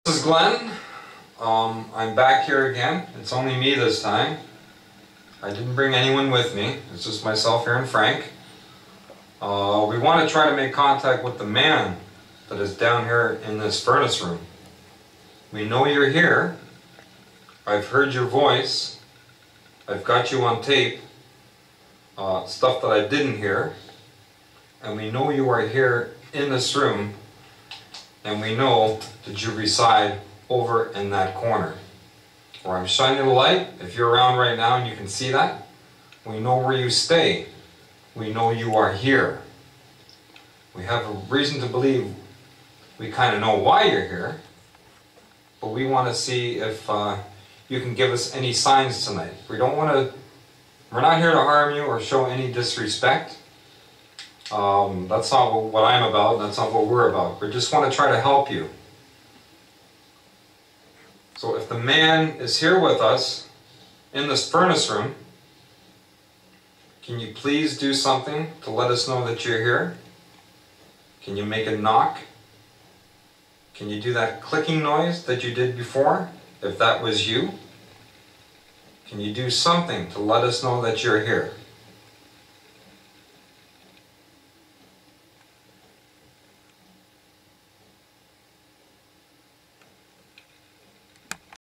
This is Glenn. I'm back here again. It's only me this time. I didn't bring anyone with me. It's just myself here and Frank. We want to try to make contact with the man that is down here in this furnace room. We know you're here. I've heard your voice. I've got you on tape. Stuff that I didn't hear. And we know you are here in this room. And we know that you reside over in that corner. Where I'm shining the light, if you're around right now and you can see that, we know where you stay. We know you are here. We have a reason to believe we kind of know why you're here, but we want to see if you can give us any signs tonight. We're not here to harm you or show any disrespect. That's not what I'm about, that's not what we're about. We just want to try to help you. So if the man is here with us in this furnace room, can you please do something to let us know that you're here? Can you make a knock? Can you do that clicking noise that you did before, if that was you? Can you do something to let us know that you're here?